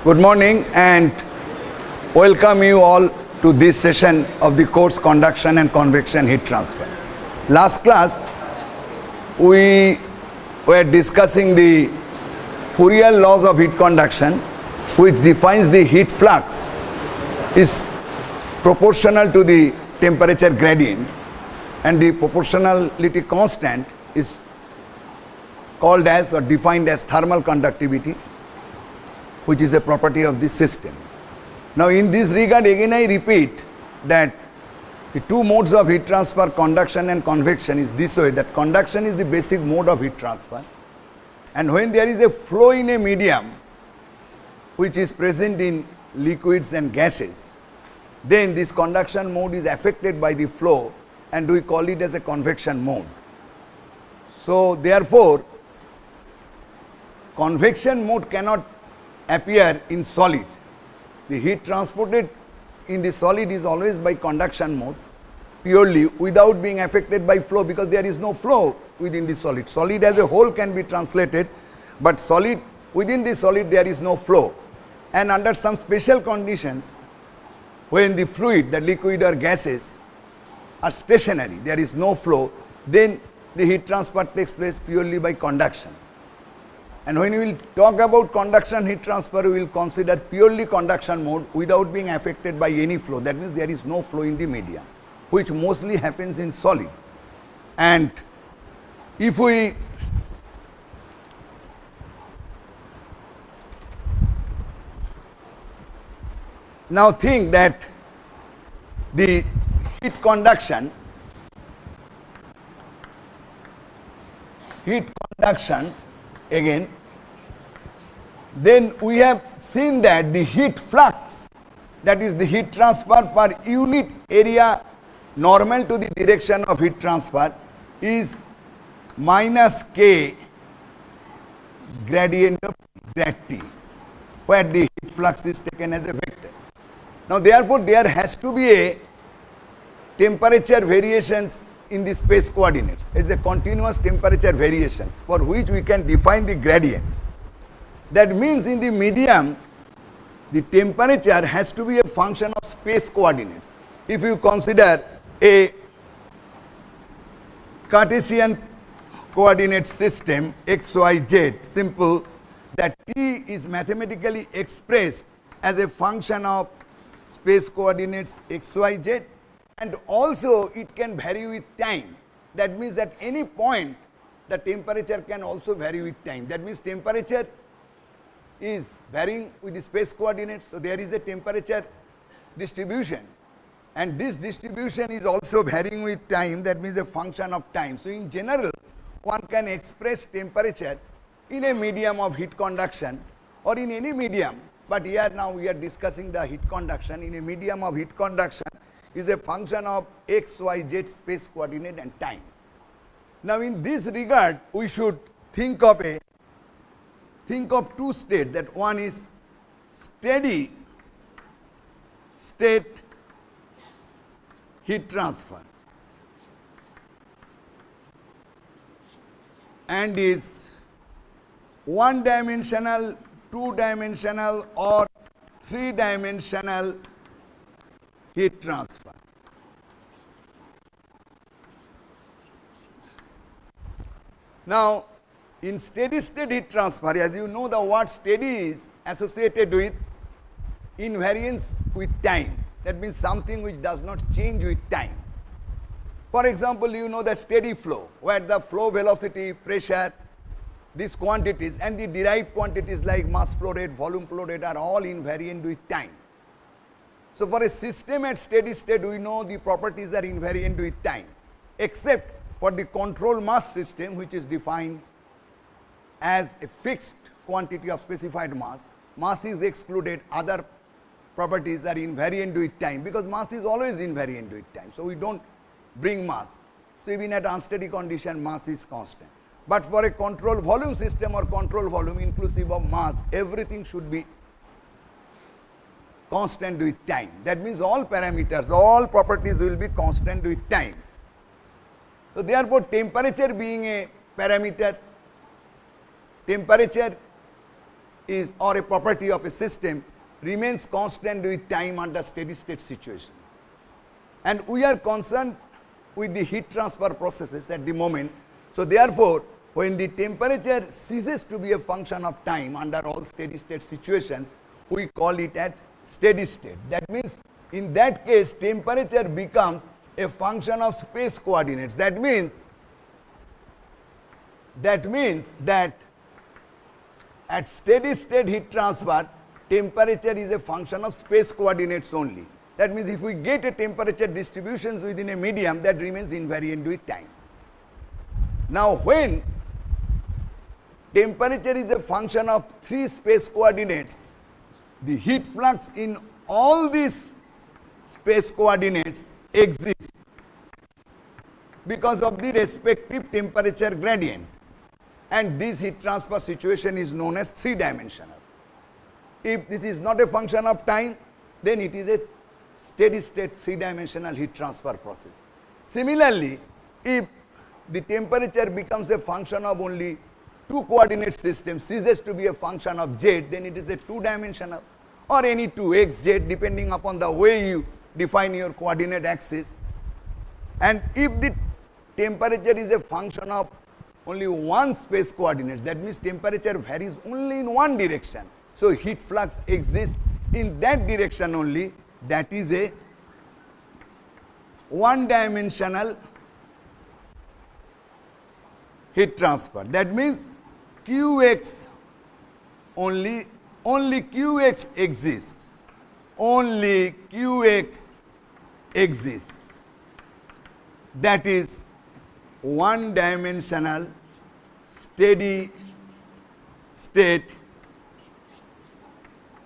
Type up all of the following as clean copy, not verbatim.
Good morning and welcome you all to this session of the course Conduction and Convection Heat Transfer. Last class we were discussing the Fourier laws of heat conduction, which defines the heat flux is proportional to the temperature gradient, and the proportionality constant is called as or defined as thermal conductivity, which is a property of the system. Now in this regard, again I repeat that the two modes of heat transfer, conduction and convection, is this way, that conduction is the basic mode of heat transfer, and when there is a flow in a medium which is present in liquids and gases, then this conduction mode is affected by the flow and we call it as a convection mode. So therefore convection mode cannot appear in solid. The heat transported in the solid is always by conduction mode purely, without being affected by flow, because there is no flow within the solid. Solid as a whole can be translated, but solid, within the solid there is no flow. And under some special conditions, when the fluid, the liquid or gases are stationary, there is no flow, then the heat transfer takes place purely by conduction. And when we will talk about conduction heat transfer, we will consider purely conduction mode without being affected by any flow. That means there is no flow in the medium, which mostly happens in solid. And if we now think that the heat conduction again, then we have seen that the heat flux, that is the heat transfer per unit area normal to the direction of heat transfer, is minus k gradient of grad T, where the heat flux is taken as a vector. Now therefore there has to be a temperature variations in the space coordinates. It is a continuous temperature variations for which we can define the gradients. That means in the medium the temperature has to be a function of space coordinates. If you consider a Cartesian coordinate system x, y, z, simple, that T is mathematically expressed as a function of space coordinates x, y, z, and also it can vary with time. That means at any point the temperature can also vary with time. That means temperature is varying with the space coordinates, so there is a temperature distribution, and this distribution is also varying with time, that means a function of time. So in general one can express temperature in a medium of heat conduction or in any medium, but here now we are discussing the heat conduction. In a medium of heat conduction is a function of x, y, z space coordinate and time. Now in this regard we should think of two states, that one is steady state heat transfer and is one dimensional, two dimensional or three dimensional heat transfer. Now in steady state heat transfer, as you know, the word steady is associated with invariance with time. That means something which does not change with time. For example, you know the steady flow, where the flow velocity, pressure, these quantities and the derived quantities like mass flow rate, volume flow rate are all invariant with time. So for a system at steady state, we know the properties are invariant with time, except for the control mass system, which is defined as a fixed quantity of specified mass. Mass is excluded, other properties are invariant with time, because mass is always invariant with time. So we don't bring mass. So even at unsteady condition, mass is constant. But for a control volume system or control volume inclusive of mass, everything should be constant with time. That means all parameters, all properties will be constant with time. So therefore temperature being a parameter, temperature is, or a property of a system remains constant with time under steady state situation. And we are concerned with the heat transfer processes at the moment. So therefore, when the temperature ceases to be a function of time under all steady state situations, we call it at steady state. That means in that case, temperature becomes a function of space coordinates. That means that at steady state heat transfer, temperature is a function of space coordinates only. That means if we get a temperature distributions within a medium, that remains invariant with time. Now when temperature is a function of 3 space coordinates, the heat flux in all these space coordinates exists because of the respective temperature gradient, and this heat transfer situation is known as 3-dimensional. If this is not a function of time, then it is a steady state 3-dimensional heat transfer process. Similarly, if the temperature becomes a function of only 2 coordinate system, ceases to be a function of z, then it is a 2-dimensional, or any 2x, depending upon the way you define your coordinate axis. And if the temperature is a function of only 1 space coordinates, that means temperature varies only in one direction. So heat flux exists in that direction only. That is a 1-dimensional heat transfer. That means Qx only Qx exists. Only Qx exists. That is 1-dimensional steady state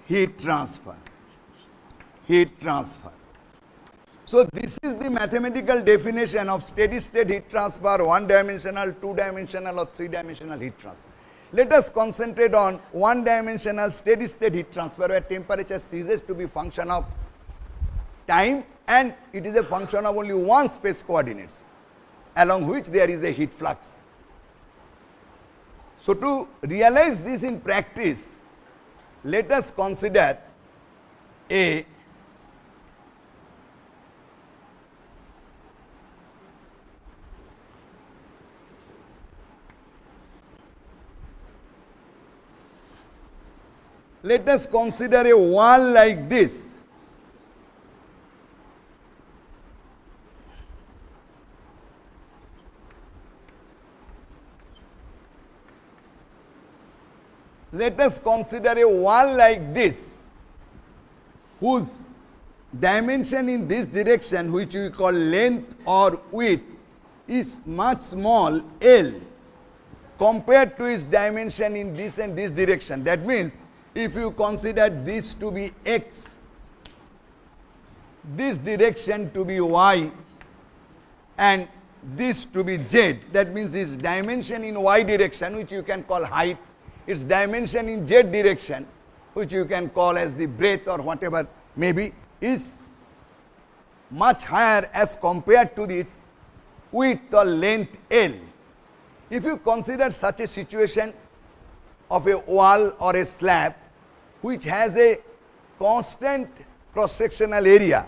heat transfer. Heat transfer. So this is the mathematical definition of steady state heat transfer, 1-dimensional, 2-dimensional or 3-dimensional heat transfer. Let us concentrate on 1-dimensional steady state heat transfer, where temperature ceases to be function of time and it is a function of only 1 space coordinates along which there is a heat flux. So to realize this in practice, let us consider a wall like this. Let us consider a wall like this, whose dimension in this direction, which we call length or width, is much small, L, compared to its dimension in this and this direction. That means if you consider this to be x, this direction to be y, and this to be z, that means its dimension in y direction, which you can call height, its dimension in z direction, which you can call as the breadth or whatever maybe, is much higher as compared to its width or length L. If you consider such a situation of a wall or a slab which has a constant cross-sectional area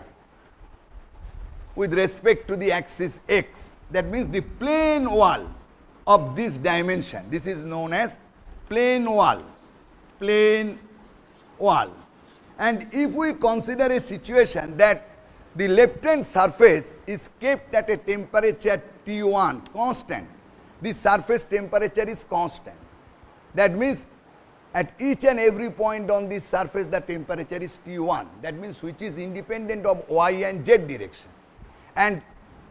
with respect to the axis x, that means the plane wall of this dimension, this is known as plane wall, plane wall. And if we consider a situation that the left hand surface is kept at a temperature T1 constant, the surface temperature is constant. That means at each and every point on this surface the temperature is T1, that means which is independent of y and z direction. And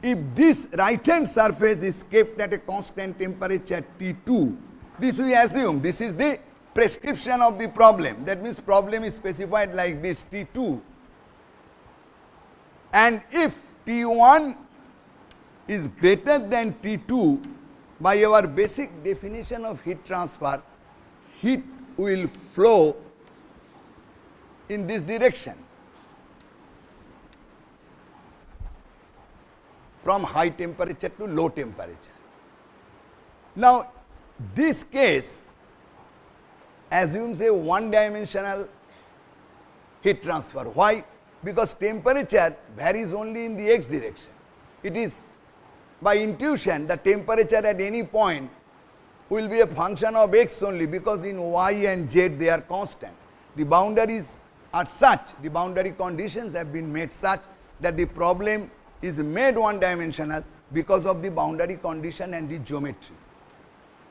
if this right hand surface is kept at a constant temperature T2, this we assume, this is the prescription of the problem. That means problem is specified like this, T2. And if T1 is greater than T2, by our basic definition of heat transfer, heat will flow in this direction from high temperature to low temperature. Now, this case, assumes a one-dimensional heat transfer. Why? Because temperature varies only in the x direction. It is by intuition the temperature at any point will be a function of x only, because in y and z they are constant. The boundaries are such, the boundary conditions have been made such that the problem is made one-dimensional because of the boundary condition and the geometry.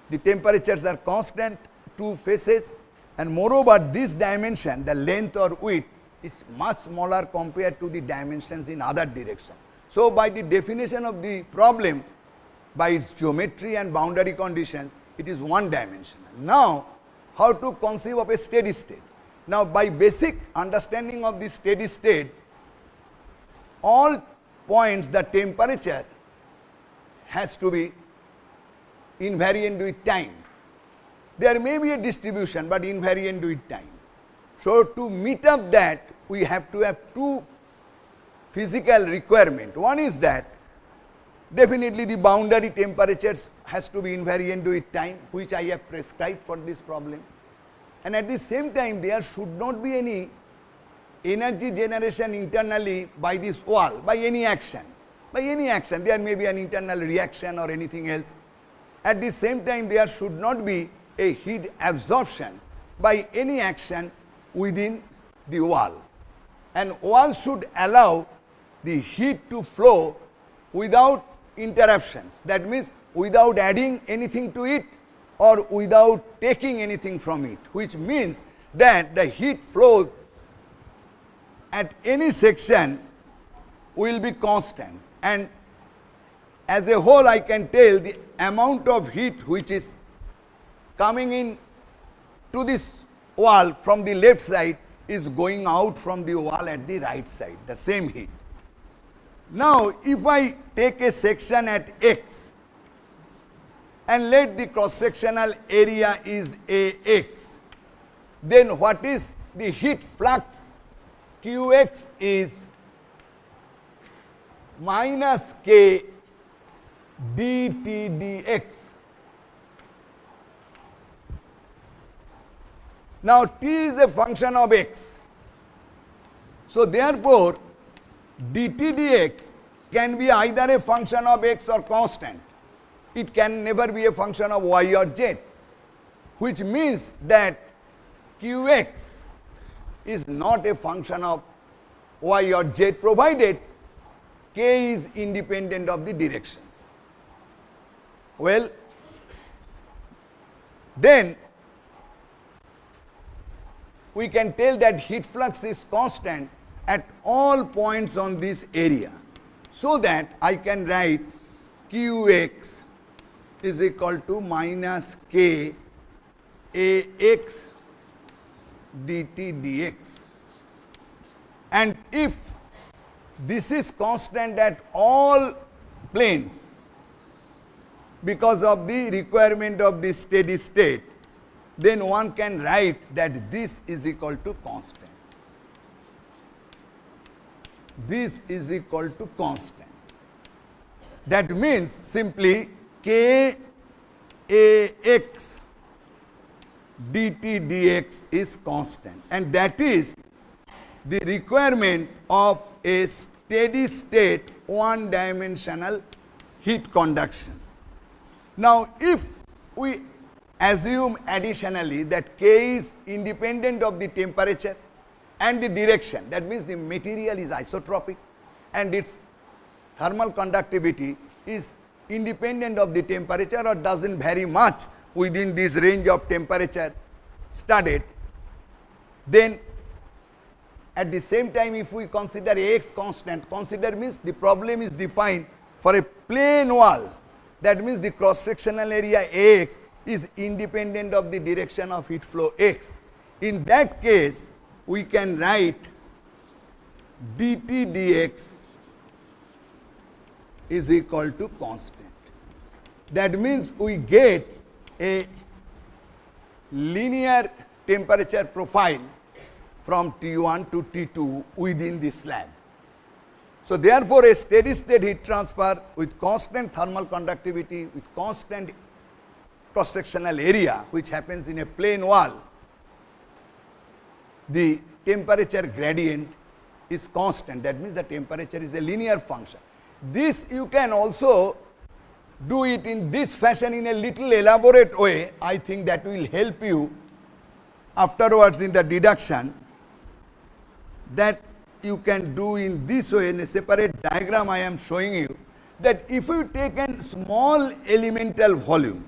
The temperatures are constant, two faces, and moreover this dimension, the length or width, is much smaller compared to the dimensions in other direction. So by the definition of the problem, by its geometry and boundary conditions, it is one-dimensional. Now, how to conceive of a steady state? Now, by basic understanding of the steady state, all points the temperature has to be invariant with time. There may be a distribution, but invariant with time. So, to meet up that, we have to have two physical requirements. One is that definitely the boundary temperatures has to be invariant with time, which I have prescribed for this problem. And at the same time, there should not be any energy generation internally by this wall, by any action. By any action, there may be an internal reaction or anything else. At the same time, there should not be a heat absorption by any action within the wall. And wall should allow the heat to flow without interruptions. That means without adding anything to it or without taking anything from it, which means that the heat flows at any section will be constant. And as a whole, I can tell the amount of heat which is coming in to this wall from the left side is going out from the wall at the right side, the same heat. Now, if I take a section at x and let the cross-sectional area is Ax, then what is the heat flux? Qx is minus k dt dx. Now, t is a function of x. So, therefore, dt dx can be either a function of x or constant. It can never be a function of y or z, which means that Qx is not a function of y or z, provided k is independent of the directions. Well, then we can tell that heat flux is constant at all points on this area, so that I can write Qx is equal to minus k Ax dt dx. And if this is constant at all planes because of the requirement of the steady state, then one can write that this is equal to constant. This is equal to constant. That means simply k Ax dt dx is constant, and that is the requirement of a steady state one-dimensional heat conduction. Now, if we assume additionally that k is independent of the temperature and the direction, that means the material is isotropic and its thermal conductivity is independent of the temperature or does not vary much within this range of temperature studied, then at the same time, if we consider Ax constant, consider means the problem is defined for a plane wall. That means the cross-sectional area Ax is independent of the direction of heat flow x. In that case, we can write dt dx is equal to constant. That means we get a linear temperature profile from T1 to T2 within the slab. So, therefore, a steady state heat transfer with constant thermal conductivity, with constant cross-sectional area which happens in a plane wall, the temperature gradient is constant. That means the temperature is a linear function. This you can also do it in this fashion in a little elaborate way. I think that will help you afterwards in the deduction. That you can do in this way, in a separate diagram I am showing you, that if you take a small elemental volume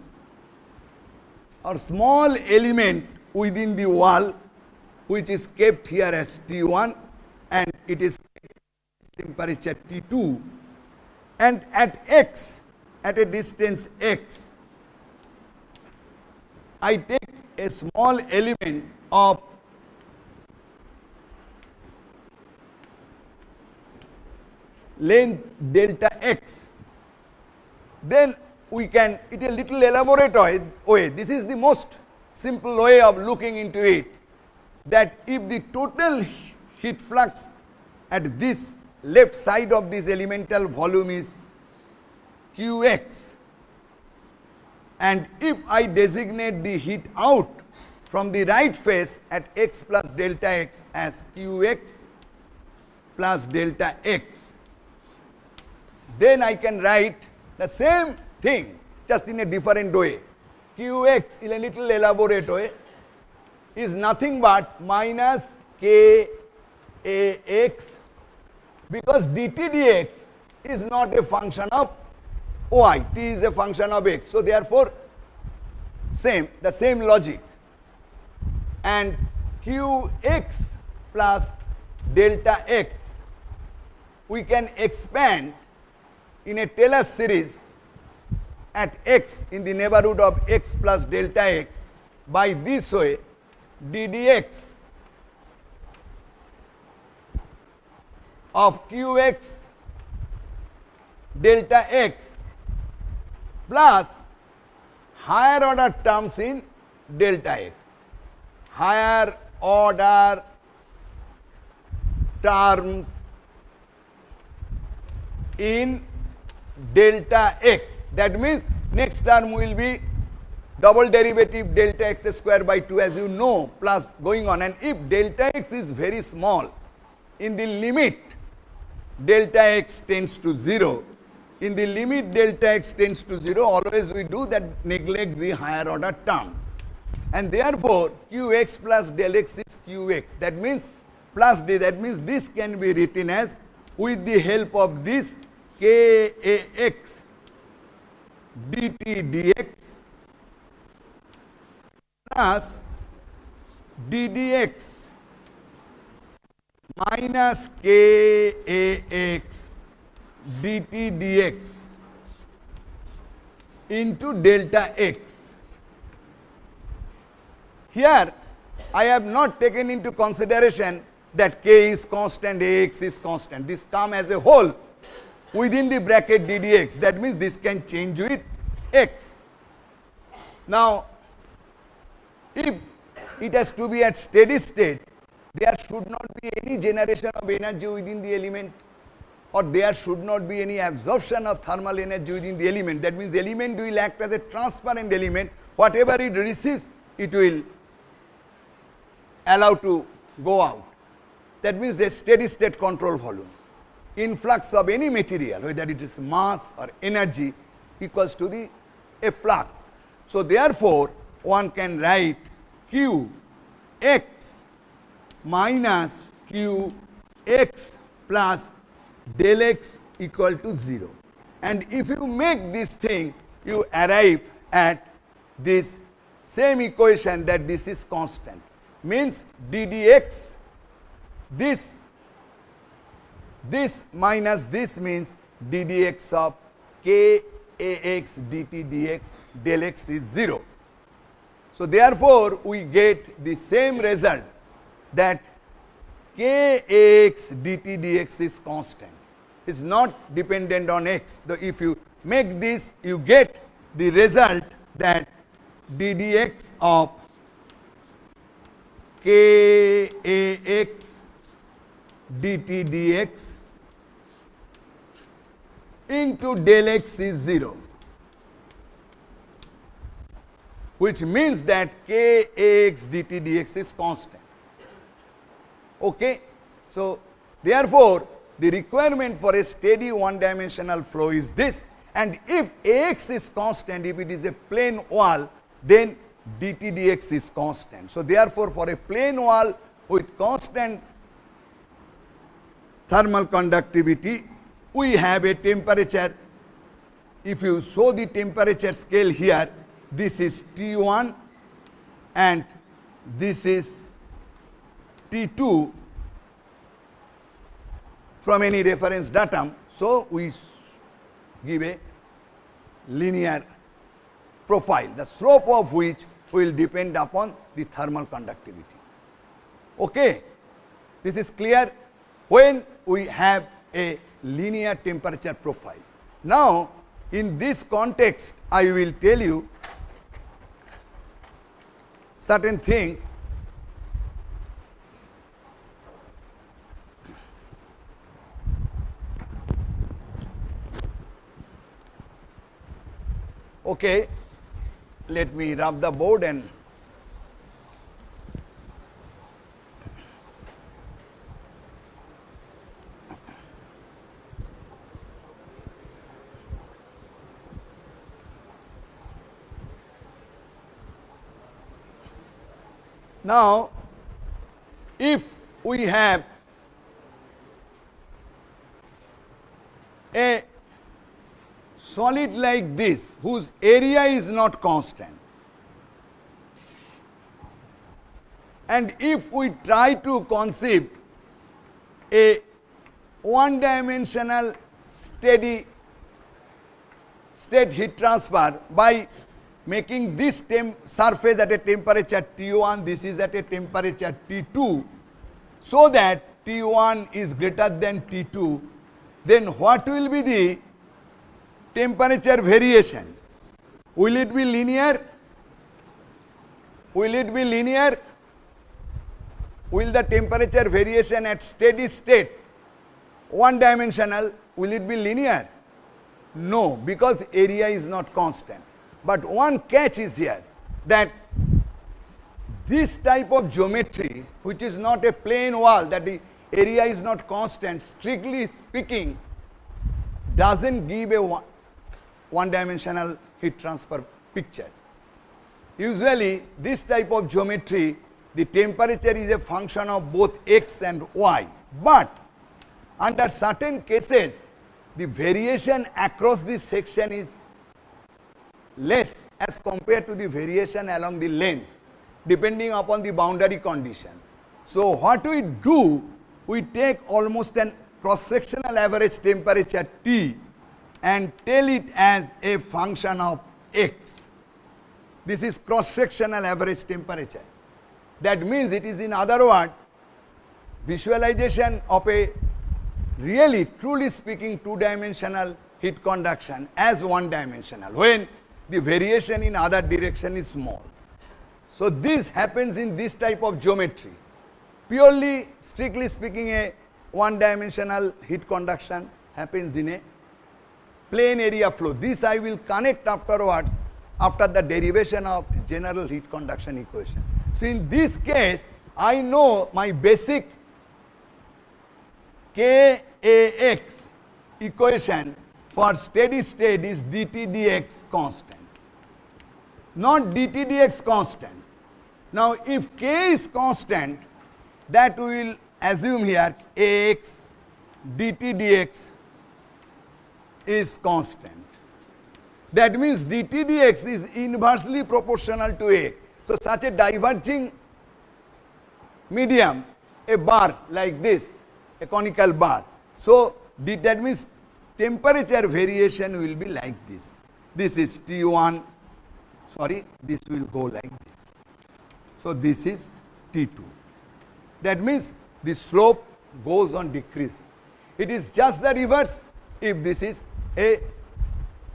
or small element within the wall which is kept here as T1 and it is temperature T2, and at x, at a distance x, I take a small element of length delta x, then we can, it is a little elaborate way, this is the most simple way of looking into it, that if the total heat flux at this left side of this elemental volume is Qx, and if I designate the heat out from the right face at x plus delta x as Qx plus delta x, then I can write the same thing just in a different way. Qx in a little elaborate way is nothing but minus Kax, because dt dx is not a function of y, t is a function of x. So therefore, the same logic, and Qx plus delta x we can expand in a Taylor series at x in the neighborhood of x plus delta x by this way, ddx of Qx delta x plus higher order terms in delta x, higher order terms in delta x. That means next term will be double derivative delta x square by 2, as you know, plus going on, and if delta x is very small, in the limit delta x tends to 0, in the limit delta x tends to 0, always we do that, neglect the higher order terms, and therefore Qx plus del x is Qx, that means plus d, that means this can be written as, with the help of this, Kax dt dx plus ddx minus Kax dt dx into delta x. Here I have not taken into consideration that k is constant, ax is constant. This comes as a whole within the bracket ddx. That means this can change with x. Now, if it has to be at steady state, there should not be any generation of energy within the element, or there should not be any absorption of thermal energy within the element. That means the element will act as a transparent element. Whatever it receives, it will allow to go out. That means a steady state control volume. Influx of any material, whether it is mass or energy, equals to the efflux. So therefore, one can write Qx minus Qx plus del x equal to 0. And if you make this thing, you arrive at this same equation, that this is constant. Means ddx, this minus this means ddx of Kax dt dx del x is 0. So therefore, we get the same result, that Kax dt dx is constant, is not dependent on x. So if you make this, you get the result that ddx of Kax dt dx into del x is 0, which means that Kax dt dx is constant. Okay. So, therefore, the requirement for a steady one-dimensional flow is this, and if Ax is constant, if it is a plane wall, then dt dx is constant. So, therefore, for a plane wall with constant thermal conductivity, we have a temperature. If you show the temperature scale here, this is T1 and this is T2 from any reference datum. So, we give a linear profile, the slope of which will depend upon the thermal conductivity. Okay. This is clear when we have a linear temperature profile. Now, in this context, I will tell you certain things. Okay, let me rub the board and now, if we have a solid like this whose area is not constant, and if we try to conceive a one-dimensional steady state heat transfer by making this surface at a temperature T1, this is at a temperature T2, so that T1 is greater than T2, then what will be the temperature variation? Will it be linear? Will it be linear? Will the temperature variation at steady state, one dimensional, will it be linear? No, because area is not constant. But one catch is here, that this type of geometry, which is not a plane wall, that the area is not constant, strictly speaking, doesn't give a one-dimensional heat transfer picture. Usually, this type of geometry, the temperature is a function of both x and y. But under certain cases, the variation across this section is less as compared to the variation along the length, depending upon the boundary conditions. So, what we do, we take almost an cross-sectional average temperature T and tell it as a function of x. This is cross-sectional average temperature. That means it is, in other words, visualization of a really, truly speaking, two-dimensional heat conduction as one-dimensional, when the variation in other direction is small. So, this happens in this type of geometry. Purely, strictly speaking, a one-dimensional heat conduction happens in a plane area flow. This I will connect afterwards after the derivation of general heat conduction equation. So, in this case, I know my basic Kax equation for steady state is dt dx constant, not dt dx constant. Now, if k is constant, that we will assume here Ax dt dx is constant. That means dt dx is inversely proportional to A. So, such a diverging medium, a bar like this, a conical bar. So, that means temperature variation will be like this. This is T1, sorry, this will go like this. So, this is T2. That means the slope goes on decreasing. It is just the reverse if this is a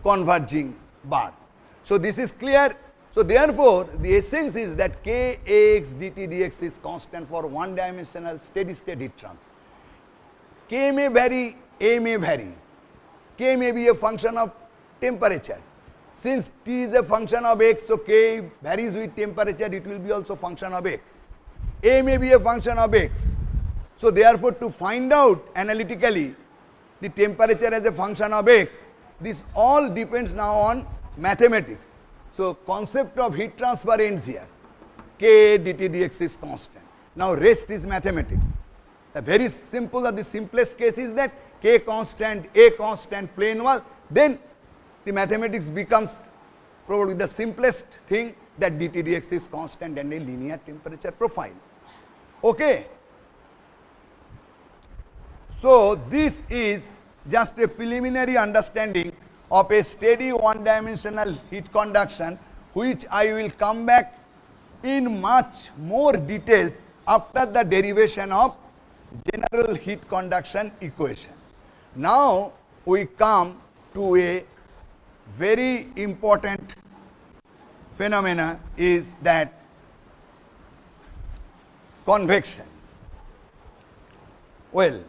converging bar. So, this is clear. So, therefore, the essence is that Kx dt dx is constant for one-dimensional steady state heat transfer. K may vary, A may vary. K may be a function of temperature. Since T is a function of x, so K varies with temperature, it will be also function of x. A may be a function of x. So therefore, to find out analytically the temperature as a function of x, this all depends now on mathematics. So concept of heat transfer ends here. K dt dx is constant. Now rest is mathematics. The very simple or the simplest case is that K constant, A constant, plane wall, then the mathematics becomes probably the simplest thing, that dt dx is constant and a linear temperature profile. Okay. So this is just a preliminary understanding of a steady one-dimensional heat conduction, which I will come back in much more details after the derivation of general heat conduction equation. Now we come to a very important phenomena, is that convection. Well,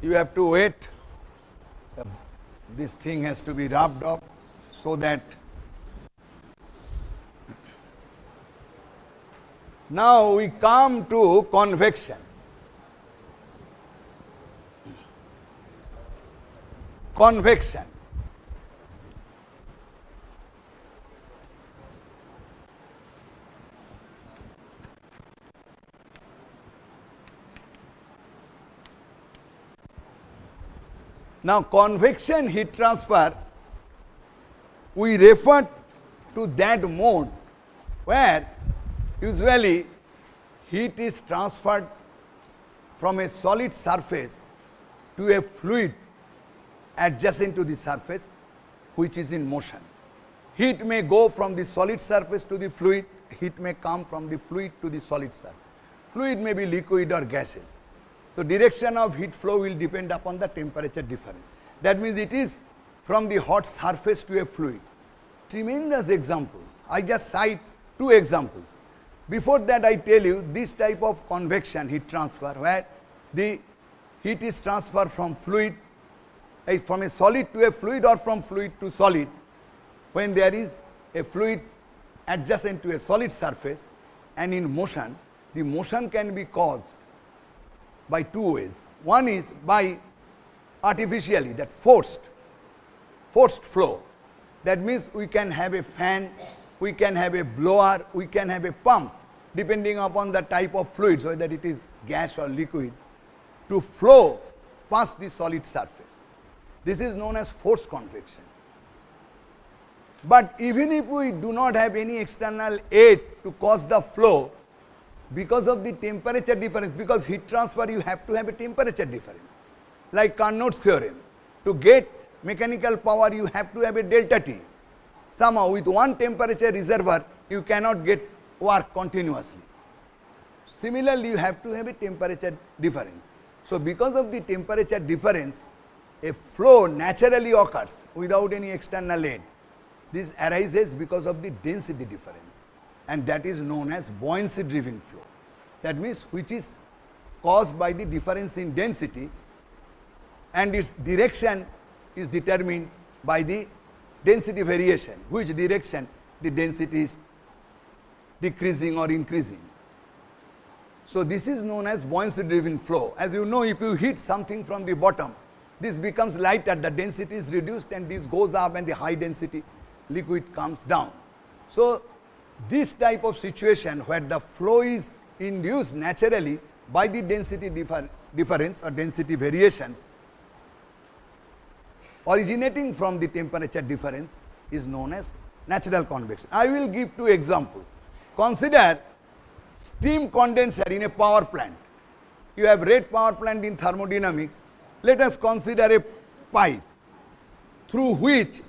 you have to wait. This thing has to be rubbed off so that now we come to convection. Convection. Now convection heat transfer, we refer to that mode where usually heat is transferred from a solid surface to a fluid adjacent to the surface which is in motion. Heat may go from the solid surface to the fluid, heat may come from the fluid to the solid surface. Fluid may be liquid or gases. So direction of heat flow will depend upon the temperature difference. That means it is from the hot surface to a fluid. Tremendous example. I just cite two examples. Before that I tell you this type of convection heat transfer, where the heat is transferred from fluid, from a solid to a fluid or from fluid to solid, when there is a fluid adjacent to a solid surface and in motion. The motion can be caused by two ways. One is by artificially, that forced flow. That means we can have a fan, we can have a blower, we can have a pump, depending upon the type of fluids, whether it is gas or liquid, to flow past the solid surface. This is known as forced convection. But even if we do not have any external aid to cause the flow, because of the temperature difference, because heat transfer you have to have a temperature difference. Like Carnot's theorem, to get mechanical power you have to have a delta T. Somehow with one temperature reservoir you cannot get work continuously. Similarly, you have to have a temperature difference. So because of the temperature difference, a flow naturally occurs without any external aid. This arises because of the density difference, and that is known as buoyancy driven flow. That means which is caused by the difference in density, and its direction is determined by the density variation, which direction the density is decreasing or increasing. So this is known as buoyancy driven flow. As you know, if you hit something from the bottom, this becomes lighter, the density is reduced and this goes up and the high density liquid comes down. So this type of situation where the flow is induced naturally by the density difference or density variations originating from the temperature difference is known as natural convection. I will give two examples. Consider steam condenser in a power plant. You have read power plant in thermodynamics. Let us consider a pipe through which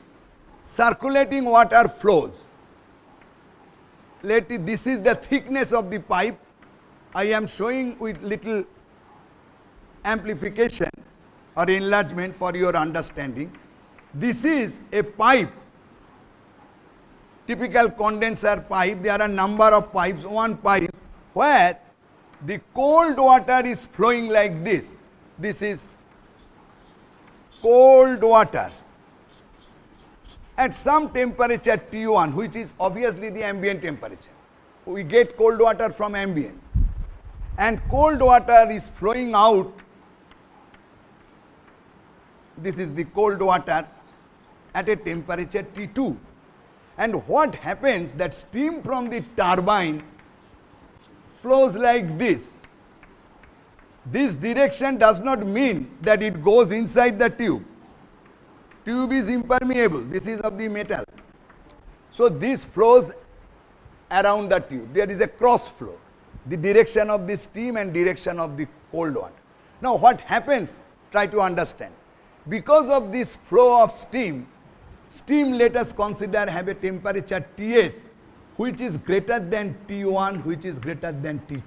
circulating water flows. This is the thickness of the pipe. I am showing with little amplification or enlargement for your understanding. This is a pipe typical condenser pipe, there are number of pipes, one pipe where the cold water is flowing like this. This is cold water at some temperature T1, which is obviously the ambient temperature. We get cold water from ambience, and cold water is flowing out. This is the cold water at a temperature T2. And what happens, that steam from the turbine flows like this. This direction does not mean that it goes inside the tube. Tube is impermeable. This is of the metal. So this flows around the tube. There is a cross flow. The direction of the steam and direction of the cold water. Now what happens? Try to understand. Because of this flow of steam, let us consider have a temperature Ts, which is greater than T1, which is greater than T2.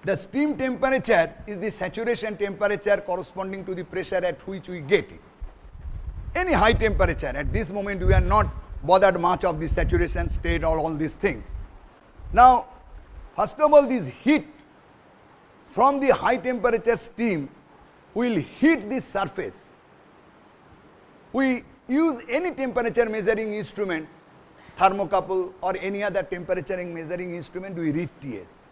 The steam temperature is the saturation temperature corresponding to the pressure at which we get it. Any high temperature, at this moment we are not bothered much of the saturation state or all these things. Now, first of all, this heat from the high temperature steam will heat this surface. We use any temperature measuring instrument, thermocouple or any other temperature measuring instrument, we read Ts.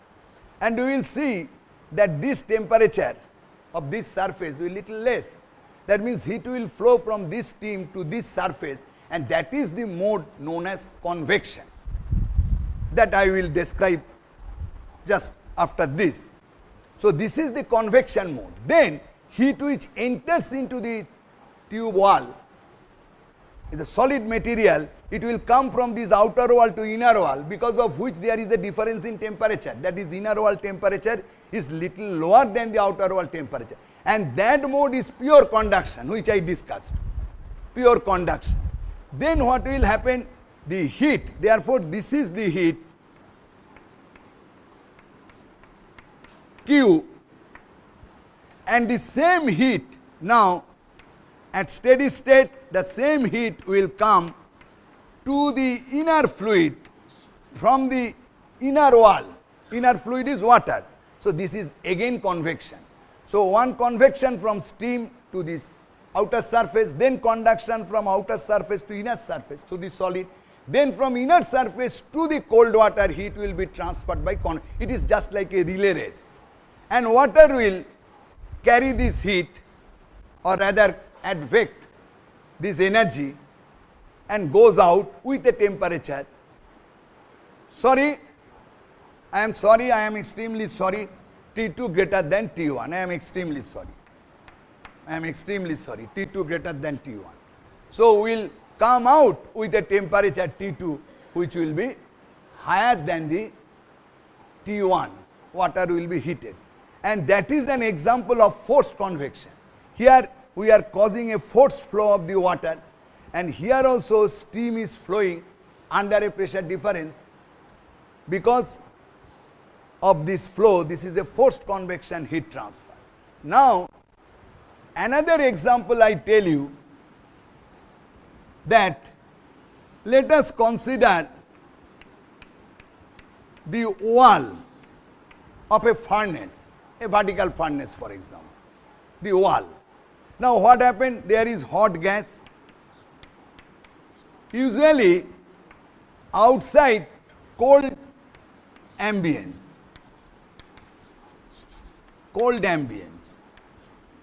And we will see that this temperature of this surface will be little less. That means heat will flow from this steam to this surface, and that is the mode known as convection. That I will describe just after this. So this is the convection mode. Then heat which enters into the tube wall is a solid material. It will come from this outer wall to inner wall, because of which there is a difference in temperature. That is, inner wall temperature is little lower than the outer wall temperature. And that mode is pure conduction, which I discussed. Pure conduction. Then what will happen? The heat, therefore this is the heat Q, and the same heat now at steady state, the same heat will come to the inner fluid from the inner wall. Inner fluid is water. So this is again convection. So one convection from steam to this outer surface, then conduction from outer surface to inner surface to the solid, then from inner surface to the cold water, heat will be transferred by it is just like a relay race. And water will carry this heat, or rather advect this energy, and goes out with a temperature. Sorry, I am extremely sorry, T2 greater than T1. I am extremely sorry. T2 greater than T1. So we will come out with a temperature T2, which will be higher than the T1. Water will be heated. And that is an example of forced convection. Here we are causing a forced flow of the water, and here also steam is flowing under a pressure difference. Because of this flow, this is a forced convection heat transfer. Now, another example I tell you, that let us consider the wall of a furnace, a vertical furnace for example, the wall. Now what happened? There is hot gas. Usually outside cold ambience.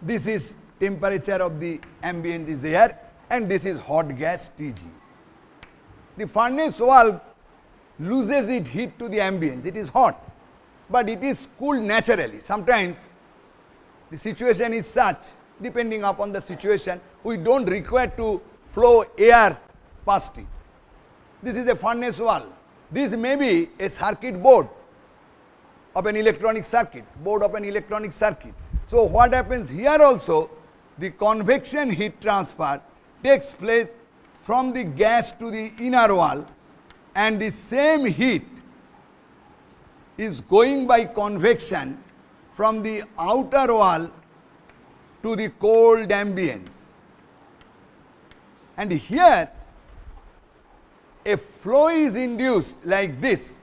This is temperature of the ambient is air, and this is hot gas Tg. The furnace wall loses its heat to the ambience. It is hot, but it is cooled naturally. Sometimes the situation is such, depending upon the situation, we don't require to flow air past it. This is a furnace wall. This may be a circuit board of an electronic circuit, So what happens here also, the convection heat transfer takes place from the gas to the inner wall, and the same heat is going by convection from the outer wall to the cold ambience. And here a flow is induced like this,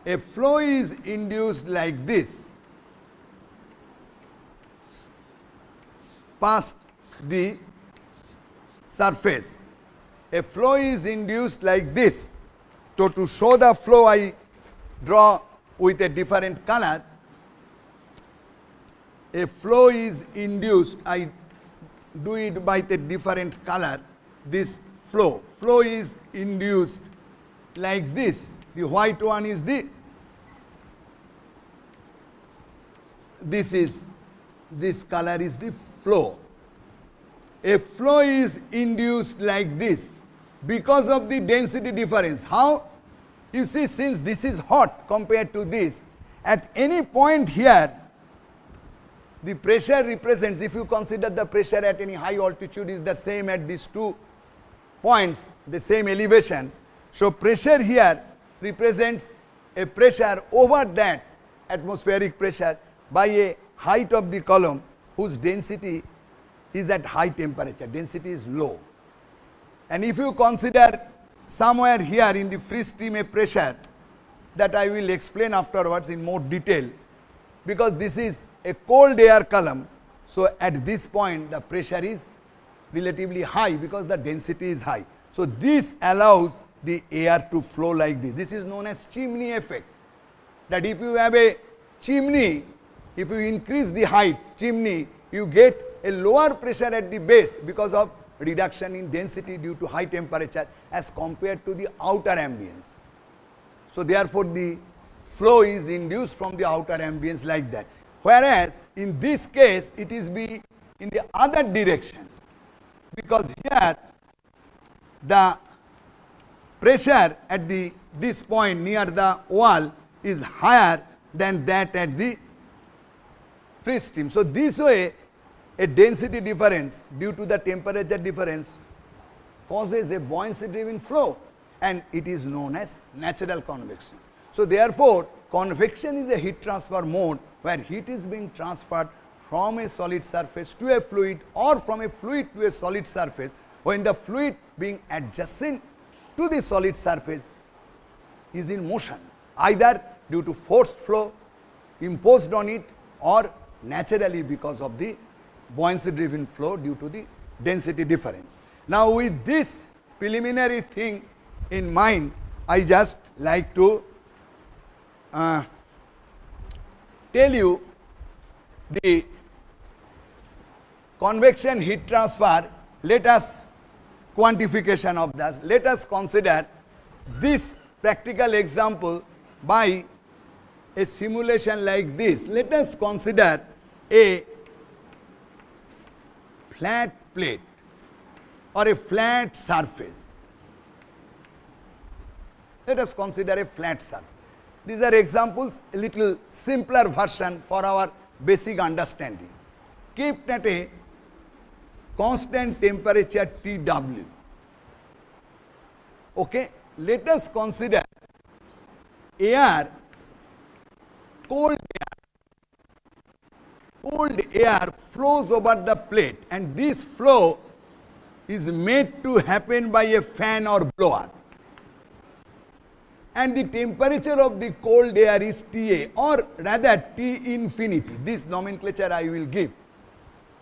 a flow is induced like this past the surface. A flow is induced like this. So, to show the flow, I draw with a different color. A flow is induced, I do it by the different color. This flow is induced like this. The white one is this color is the flow. A flow is induced like this because of the density difference. How? You see, since this is hot compared to this, at any point here, the pressure represents, if you consider the pressure at any high altitude is the same at these 2 points, the same elevation. So, pressure here represents a pressure over that atmospheric pressure by a height of the column whose density is at high temperature, density is low. And if you consider somewhere here in the free stream a pressure that I will explain afterwards in more detail, because this is a cold air column. So, at this point the pressure is relatively high because the density is high. So, this allows the air to flow like this. This is known as chimney effect, that if you have a chimney, if you increase the height chimney, you get a lower pressure at the base because of reduction in density due to high temperature as compared to the outer ambience. So, therefore, the flow is induced from the outer ambience like that. Whereas, in this case it is be in the other direction, because here the pressure at this point near the wall is higher than that at the free stream. So, this way a density difference due to the temperature difference causes a buoyancy driven flow, and it is known as natural convection. So, therefore, convection is a heat transfer mode where heat is being transferred from a solid surface to a fluid or from a fluid to a solid surface, when the fluid being adjacent to the solid surface is in motion, either due to forced flow imposed on it or naturally because of the buoyancy driven flow due to the density difference. Now, with this preliminary thing in mind, I just like to tell you the convection heat transfer. Let us quantification of that. Let us consider this practical example by a simulation like this. Let us consider a flat plate or a flat surface. Let us consider a flat surface. These are examples, a little simpler version for our basic understanding. Kept at a constant temperature Tw. Okay, let us consider air, cold air flows over the plate, and this flow is made to happen by a fan or blower, and the temperature of the cold air is Ta, or rather T infinity. This nomenclature I will give.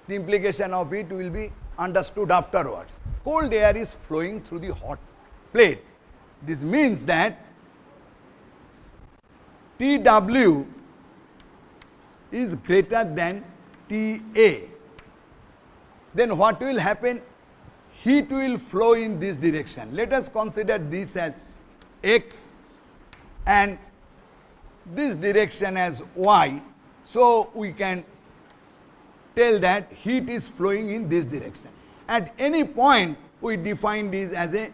The implication of it will be understood afterwards. Cold air is flowing through the hot plate. This means that Tw is greater than Ta. Then what will happen? Heat will flow in this direction. Let us consider this as X and this direction as Y. So, we can tell that heat is flowing in this direction. At any point, we define this as a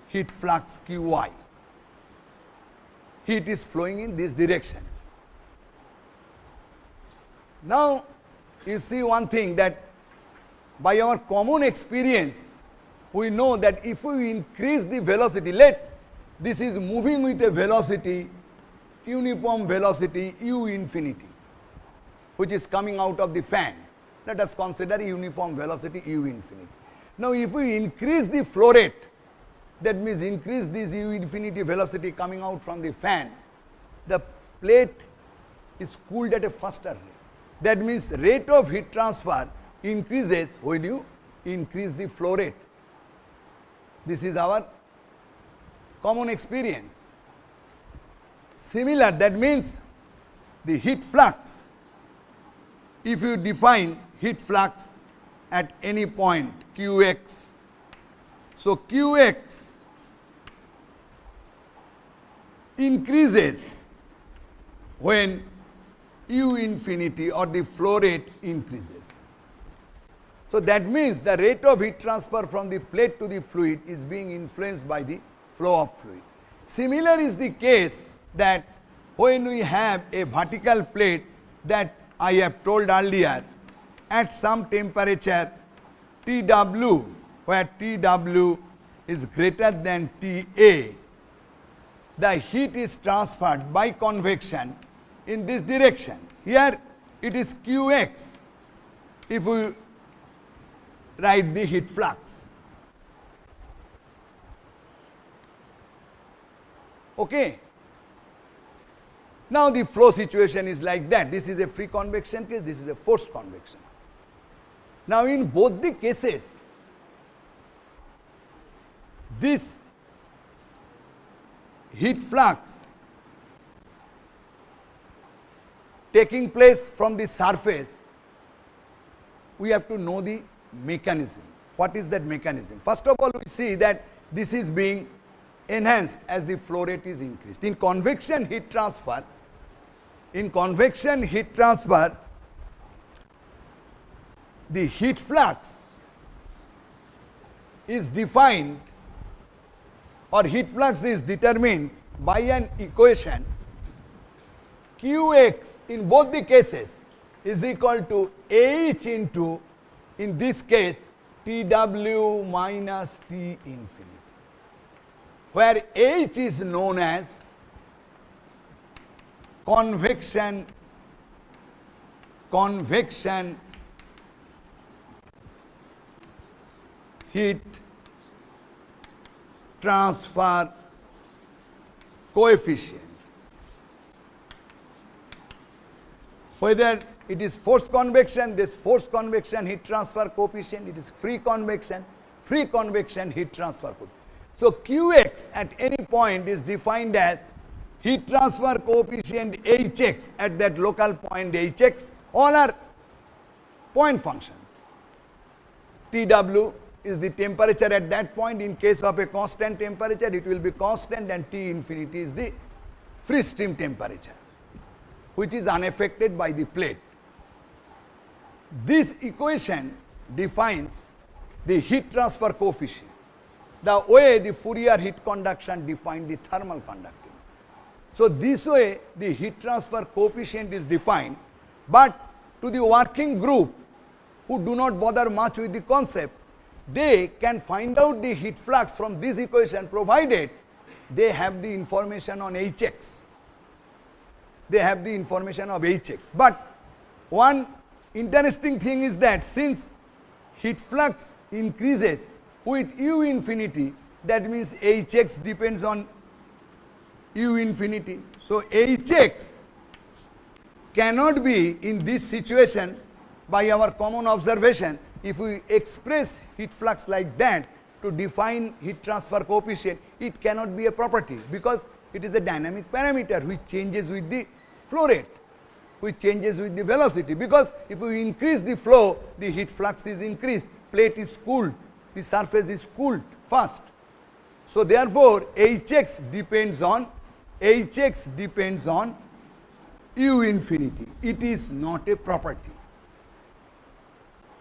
heat flux Qy. Heat is flowing in this direction. Now, you see one thing, that by our common experience, we know that if we increase the velocity, this is moving with a velocity, uniform velocity u infinity, which is coming out of the fan. Let us consider uniform velocity u infinity. Now, if we increase the flow rate that means increase this U infinity velocity coming out from the fan, the plate is cooled at a faster rate. That means rate of heat transfer increases when you increase the flow rate. This is our common experience. Similar, that means the heat flux, if you define heat flux at any point Qx, so Qx increases when U infinity or the flow rate increases. So that means the rate of heat transfer from the plate to the fluid is being influenced by the flow of fluid. Similar is the case that when we have a vertical plate that I have told earlier at some temperature Tw, where Tw is greater than Ta, the heat is transferred by convection in this direction. Here it is Qx if we write the heat flux. Okay. Now the flow situation is like that. This is a free convection case, this is a forced convection. Now in both the cases, this heat flux taking place from the surface, we have to know the mechanism. What is that mechanism? First of all, we see that this is being enhanced as the flow rate is increased. In convection heat transfer, the heat flux is defined, or heat flux is determined by an equation Qx in both the cases is equal to H into, in this case, Tw minus T infinity, where H is known as convection heat transfer coefficient. Whether it is forced convection, this forced convection heat transfer coefficient, it is free convection heat transfer coefficient. So Qx at any point is defined as heat transfer coefficient Hx at that local point Hx, all are point functions. Tw is the temperature at that point. In case of a constant temperature, it will be constant, and T infinity is the free stream temperature, which is unaffected by the plate. This equation defines the heat transfer coefficient, the way the Fourier heat conduction defined the thermal conductivity. So this way the heat transfer coefficient is defined, but to the working group who do not bother much with the concept, they can find out the heat flux from this equation provided they have the information on Hx. They have the information of Hx. But one interesting thing is that since heat flux increases with U infinity, that means Hx depends on U infinity. So Hx cannot be in this situation, by our common observation, if we express heat flux like that to define heat transfer coefficient, it cannot be a property, because it is a dynamic parameter which changes with the flow rate, which changes with the velocity. Because if we increase the flow, the heat flux is increased, plate is cooled, the surface is cooled fast. So therefore Hx depends on U infinity. It is not a property.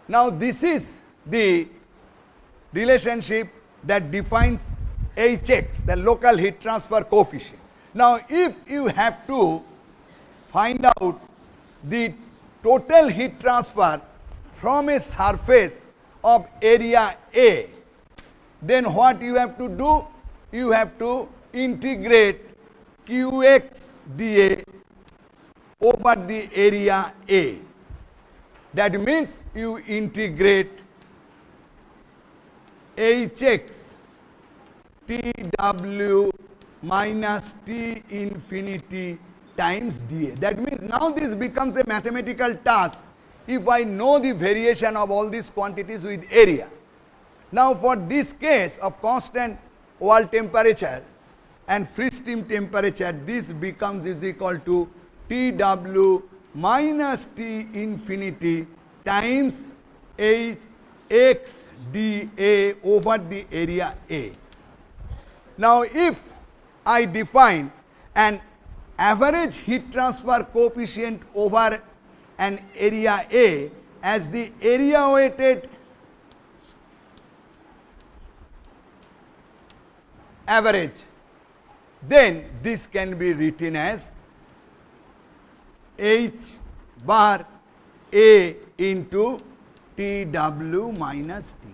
Now this is the relationship that defines Hx, the local heat transfer coefficient. Now if you have to find out the total heat transfer from a surface of area A, then what you have to do? You have to integrate Qx dA over the area A. That means you integrate Hx Tw minus T infinity times dA. That means now this becomes a mathematical task if I know the variation of all these quantities with area. Now for this case of constant wall temperature and free stream temperature, this becomes is equal to Tw minus T infinity times Hx dA over the area A. Now if I define an average heat transfer coefficient over an area A as the area weighted average, then this can be written as H bar A into Tw minus T.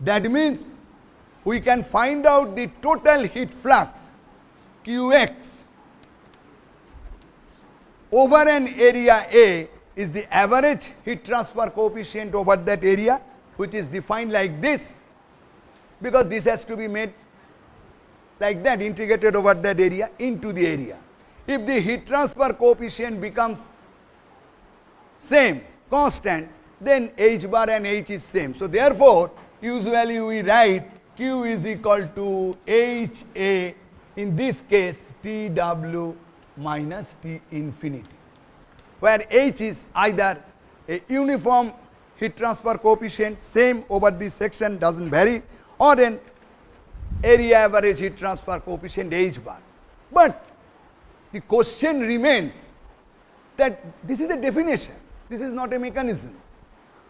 That means we can find out the total heat flux Qx over an area A is the average heat transfer coefficient over that area, which is defined like this, because this has to be made like that, integrated over that area into the area. If the heat transfer coefficient becomes same, constant, then H bar and H is same. So therefore, usually we write Q is equal to HA, in this case Tw minus T infinity, where H is either a uniform heat transfer coefficient, same over this section, doesn't vary, or an area average heat transfer coefficient H bar. But the question remains that this is a definition, this is not a mechanism.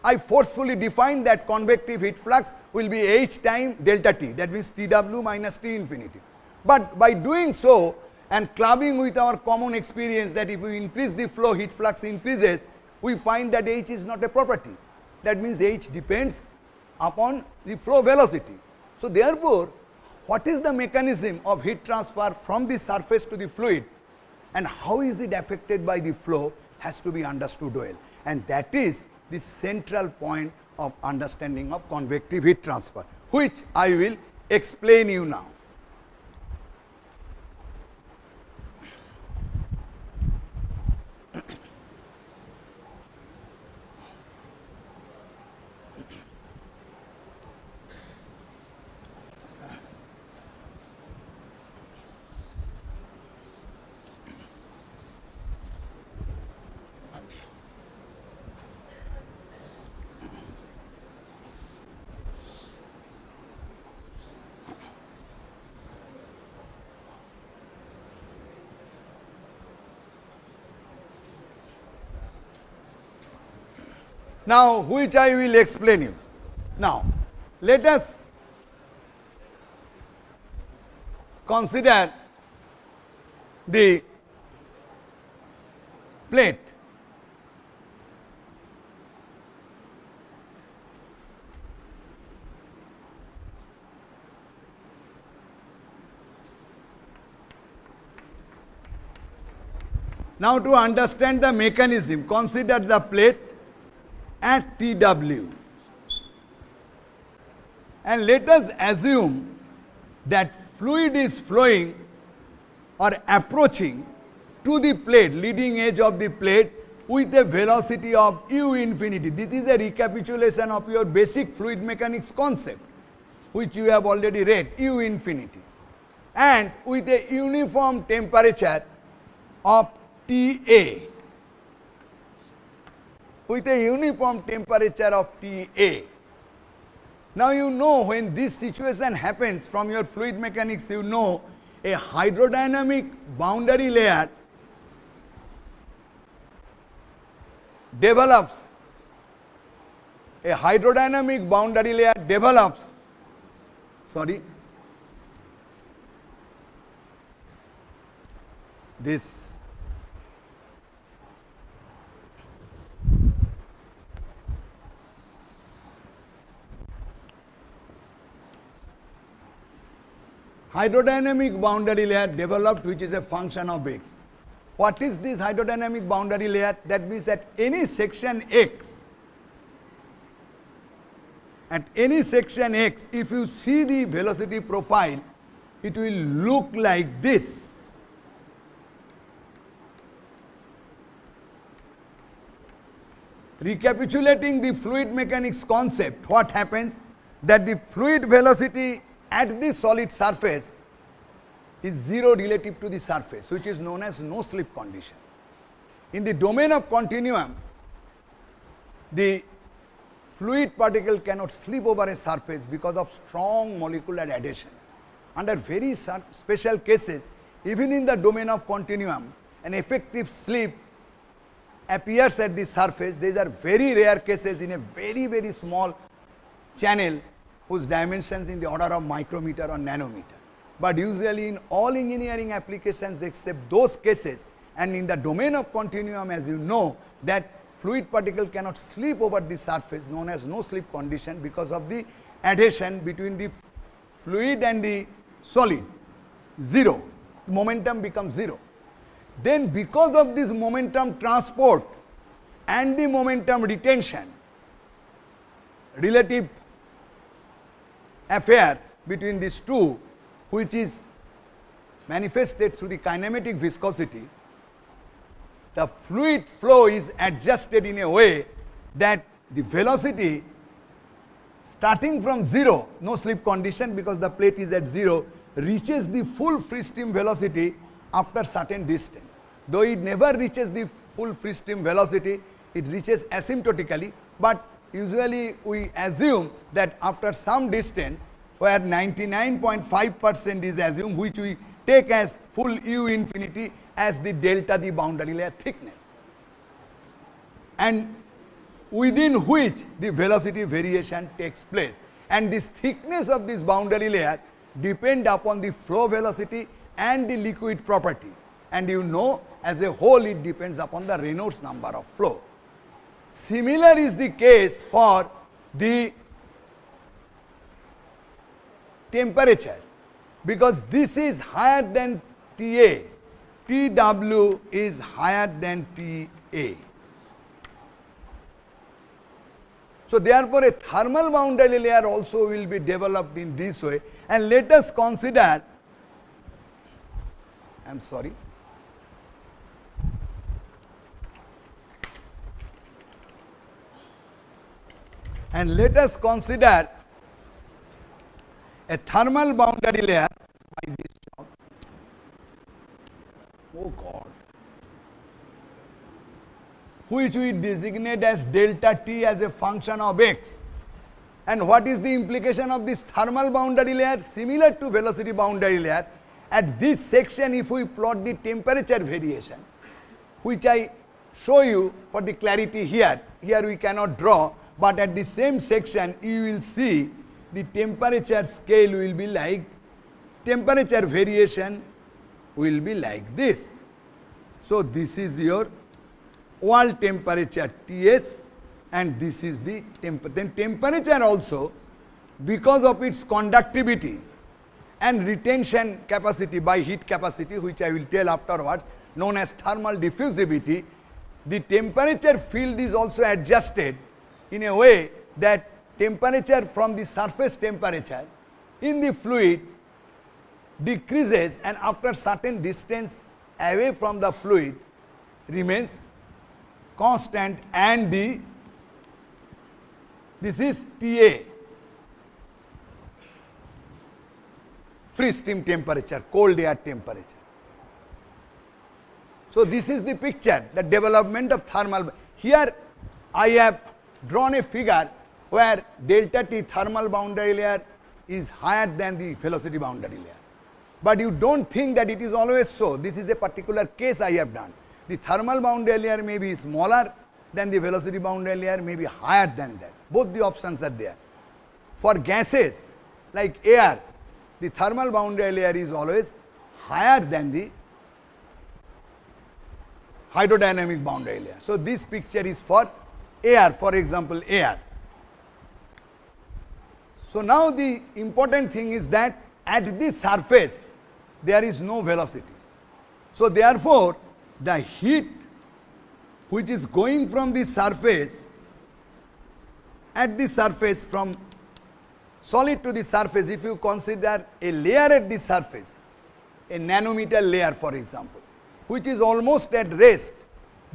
I forcefully define that convective heat flux will be H time delta T, that means Tw minus T infinity. But by doing so and clubbing with our common experience that if we increase the flow, heat flux increases, we find that H is not a property. That means H depends upon the flow velocity. So therefore, what is the mechanism of heat transfer from the surface to the fluid and how is it affected by the flow has to be understood well, and that is the central point of understanding of convective heat transfer, which I will explain you now. Now, which I will explain you. Now, let us consider the plate. Now, to understand the mechanism, consider the plate at Tw, and let us assume that fluid is flowing or approaching to the plate, leading edge of the plate with a velocity of u infinity. This is a recapitulation of your basic fluid mechanics concept, which you have already read, u infinity, and with a uniform temperature of Ta. With a uniform temperature of Ta. Now you know when this situation happens from your fluid mechanics, you know a hydrodynamic boundary layer develops, this hydrodynamic boundary layer developed, which is a function of x. What is this hydrodynamic boundary layer? That means at any section x, at any section x, if you see the velocity profile, it will look like this. Recapitulating the fluid mechanics concept, what happens? That the fluid velocity at the solid surface is 0 relative to the surface, which is known as no slip condition. In the domain of continuum, the fluid particle cannot slip over a surface because of strong molecular adhesion. Under very special cases, even in the domain of continuum, an effective slip appears at the surface. These are very rare cases in a very, very small channel whose dimensions in the order of micrometer or nanometer. But usually in all engineering applications except those cases, and in the domain of continuum, as you know, that fluid particle cannot slip over the surface, known as no slip condition, because of the adhesion between the fluid and the solid, 0. Momentum becomes 0. Then because of this momentum transport and the momentum retention, relative affair between these two, which is manifested through the kinematic viscosity, the fluid flow is adjusted in a way that the velocity starting from 0, no slip condition because the plate is at 0, reaches the full free stream velocity after certain distance. Though it never reaches the full free stream velocity, it reaches asymptotically, but usually we assume that after some distance, where 99.5% is assumed, which we take as full U infinity as the delta, the boundary layer thickness, and within which the velocity variation takes place. And this thickness of this boundary layer depend upon the flow velocity and the liquid property. And you know, as a whole, it depends upon the Reynolds number of flow. Similar is the case for the temperature, because this is higher than TA, TW is higher than TA. So therefore, a thermal boundary layer also will be developed in this way. And let us consider, I am sorry, and let us consider a thermal boundary layer by this job. Oh God, which we designate as delta T as a function of x. And what is the implication of this thermal boundary layer? Similar to velocity boundary layer, at this section if we plot the temperature variation, which I show you for the clarity here, here we cannot draw, but at the same section you will see the temperature scale will be like, temperature variation will be like this. So this is your world temperature Ts, and this is the then temperature also, because of its conductivity and retention capacity by heat capacity, which I will tell afterwards, known as thermal diffusivity, the temperature field is also adjusted in a way that temperature from the surface temperature in the fluid decreases, and after certain distance away from the fluid remains constant, and this is TA, free stream temperature, cold air temperature. So this is the picture, the development of thermal. Here I have drawn a figure where delta T, thermal boundary layer, is higher than the velocity boundary layer. But you don't think that it is always so. This is a particular case I have done. The thermal boundary layer may be smaller than the velocity boundary layer, may be higher than that. Both the options are there. For gases like air, the thermal boundary layer is always higher than the hydrodynamic boundary layer. So this picture is for air, for example, air. So now the important thing is that at the surface there is no velocity. So therefore, the heat which is going from the surface, at the surface from solid to the surface, if you consider a layer at the surface, a nanometer layer for example, which is almost at rest,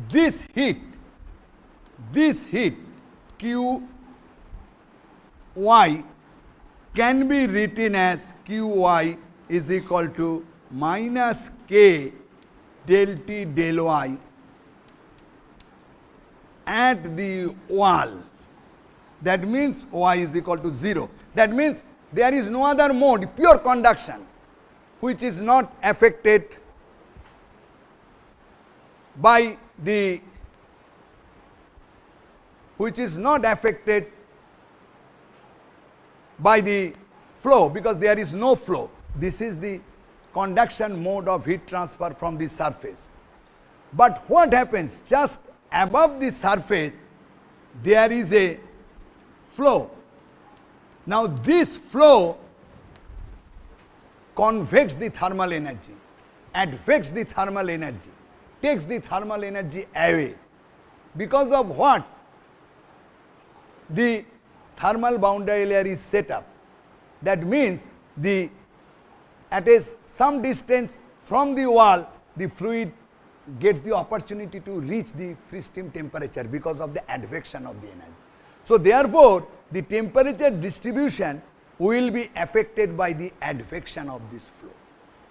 this heat Qy can be written as Qy is equal to minus K del T del Y at the wall. That means Y is equal to 0. That means there is no other mode, pure conduction, which is not affected by the flow, because there is no flow. This is the conduction mode of heat transfer from the surface. But what happens? Just above the surface there is a flow. Now this flow convects the thermal energy, advects the thermal energy, takes the thermal energy away. Because of what? The thermal boundary layer is set up. That means at some distance from the wall, the fluid gets the opportunity to reach the free stream temperature because of the advection of the energy. So therefore, the temperature distribution will be affected by the advection of this flow,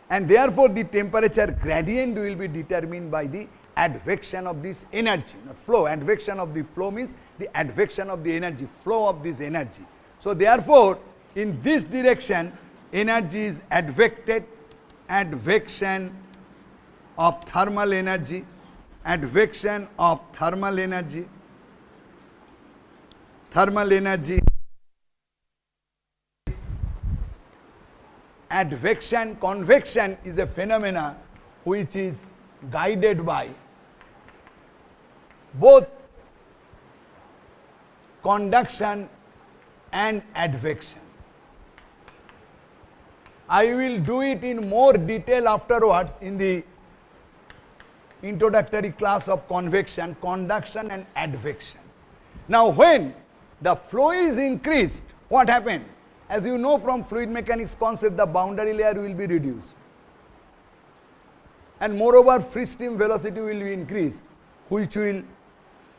and therefore the temperature gradient will be determined by the advection of this energy, not flow. Advection of the flow means the advection of the energy, flow of this energy. So therefore, in this direction energy is advected, advection of thermal energy, advection of thermal energy, thermal energy, advection. Convection is a phenomena which is guided by both conduction and advection. I will do it in more detail afterwards in the introductory class of convection, conduction and advection. Now when the flow is increased, what happened? As you know from fluid mechanics concept, the boundary layer will be reduced, and moreover free stream velocity will be increased, which will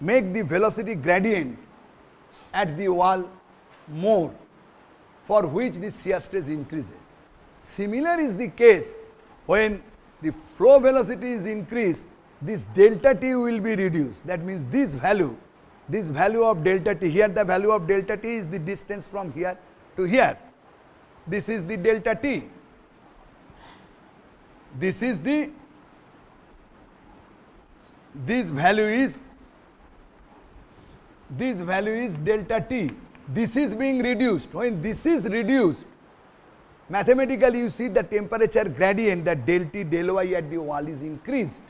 make the velocity gradient at the wall more, for which the shear stress increases. Similar is the case when the flow velocity is increased, this delta T will be reduced. That means this value of delta T, here the value of delta T is the distance from here to here. This is the delta T. This value is delta T. This is being reduced. When this is reduced, mathematically you see the temperature gradient, that del T del Y at the wall is increased.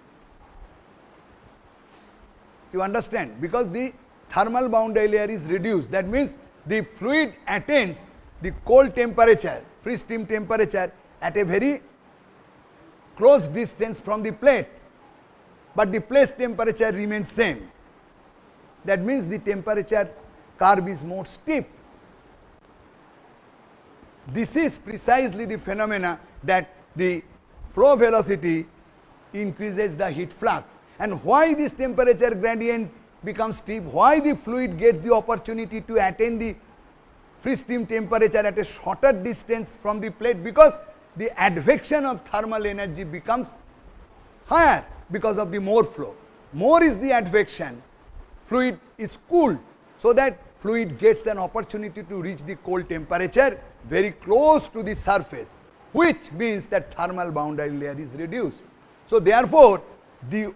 You understand? Because the thermal boundary layer is reduced. That means the fluid attains the cold temperature, free stream temperature, at a very close distance from the plate, but the plate temperature remains same. That means the temperature curve is more steep. This is precisely the phenomena that the flow velocity increases the heat flux. And why this temperature gradient becomes steep? Why the fluid gets the opportunity to attain the free stream temperature at a shorter distance from the plate? Because the advection of thermal energy becomes higher because of the more flow. More is the advection, fluid is cooled, so that fluid gets an opportunity to reach the cold temperature very close to the surface, which means that thermal boundary layer is reduced. So therefore, the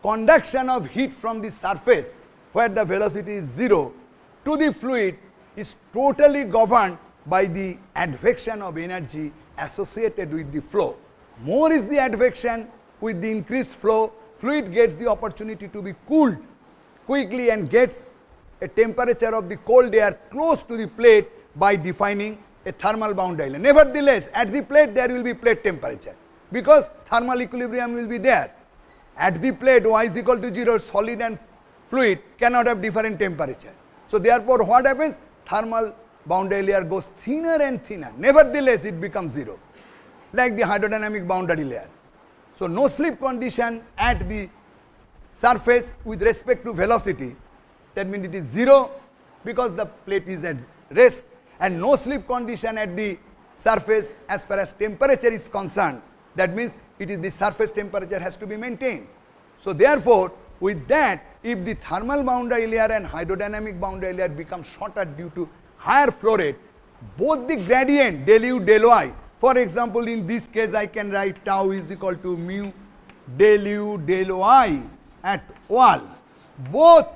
conduction of heat from the surface, where the velocity is 0, to the fluid is totally governed by the advection of energy associated with the flow. More is the advection, with the increased flow, fluid gets the opportunity to be cooled quickly and gets a temperature of the cold air close to the plate by defining a thermal boundary layer. Nevertheless, at the plate there will be plate temperature, because thermal equilibrium will be there. At the plate Y is equal to 0, solid and fluid cannot have different temperature. So therefore what happens? Thermal boundary layer goes thinner and thinner. Nevertheless, it becomes 0, like the hydrodynamic boundary layer. So, no slip condition at the surface with respect to velocity, that means it is 0 because the plate is at rest, and no slip condition at the surface as far as temperature is concerned, that means it is the surface temperature has to be maintained. So, therefore, with that, if the thermal boundary layer and hydrodynamic boundary layer become shorter due to higher flow rate, both the gradient del u del y, for example, in this case I can write tau is equal to mu del u del y at wall, both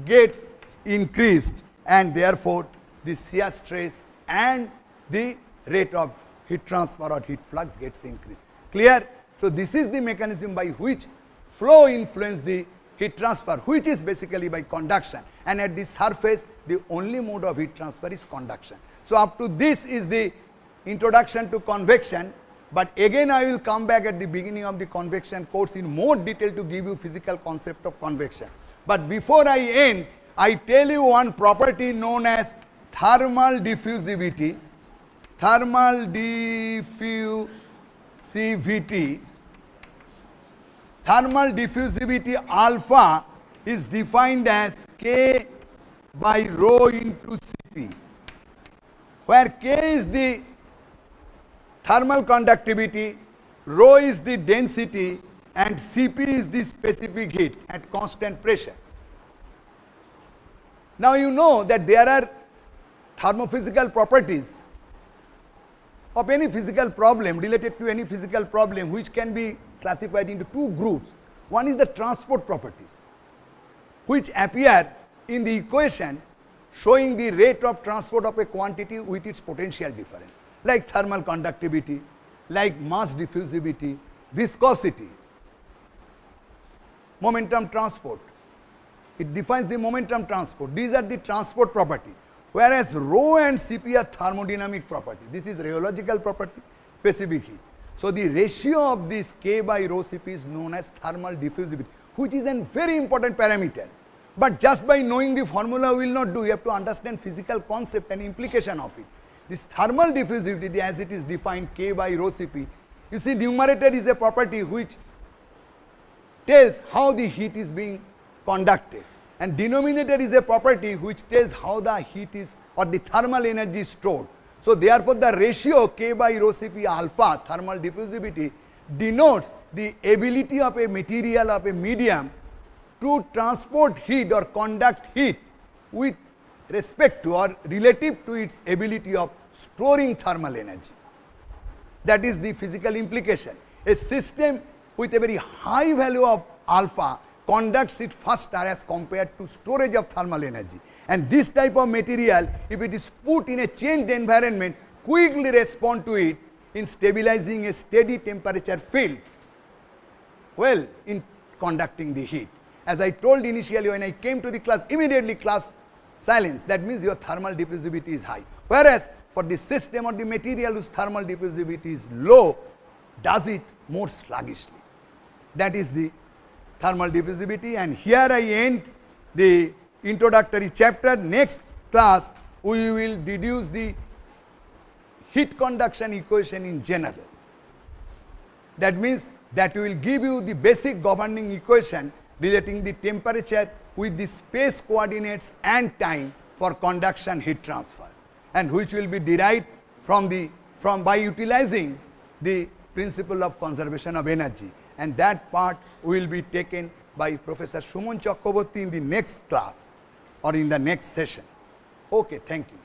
gets increased, and therefore the shear stress and the rate of heat transfer or heat flux gets increased. Clear? So, this is the mechanism by which flow influence the heat transfer, which is basically by conduction, and at the surface the only mode of heat transfer is conduction. So, up to this is the introduction to convection, but again I will come back at the beginning of the convection course in more detail to give you physical concept of convection. But before I end, I tell you one property known as thermal diffusivity. Thermal diffusivity. Thermal diffusivity alpha is defined as K by rho into Cp, where K is the thermal conductivity, rho is the density, and Cp is the specific heat at constant pressure. Now, you know that there are thermophysical properties of any physical problem, related to any physical problem, which can be classified into two groups. One is the transport properties, which appear in the equation showing the rate of transport of a quantity with its potential difference, like thermal conductivity, like mass diffusivity, viscosity, momentum transport. It defines the momentum transport. These are the transport property, whereas rho and Cp are thermodynamic property. This is rheological property, specific heat. So, the ratio of this K by rho Cp is known as thermal diffusivity, which is a very important parameter. But just by knowing the formula will not do, you have to understand physical concept and implication of it. This thermal diffusivity, as it is defined K by rho Cp, you see numerator is a property which tells how the heat is being conducted, and denominator is a property which tells how the heat is or the thermal energy is stored. So, therefore, the ratio K by rho Cp alpha, thermal diffusivity, denotes the ability of a material, of a medium, to transport heat or conduct heat with respect to or relative to its ability of storing thermal energy. That is the physical implication. A system with a very high value of alpha conducts it faster as compared to storage of thermal energy. And this type of material, if it is put in a changed environment, quickly respond to it in stabilizing a steady temperature field, well, in conducting the heat. As I told initially, when I came to the class, immediately class silence, that means your thermal diffusivity is high. Whereas for the system or the material whose thermal diffusivity is low, does it more sluggishly. That is the thermal diffusivity, and here I end the introductory chapter. Next class we will deduce the heat conduction equation in general. That means that we will give you the basic governing equation relating the temperature with the space coordinates and time for conduction heat transfer, and which will be derived by utilizing the principle of conservation of energy, and that part will be taken by Professor Suman Chakraborty in the next class or in the next session. Okay, thank you.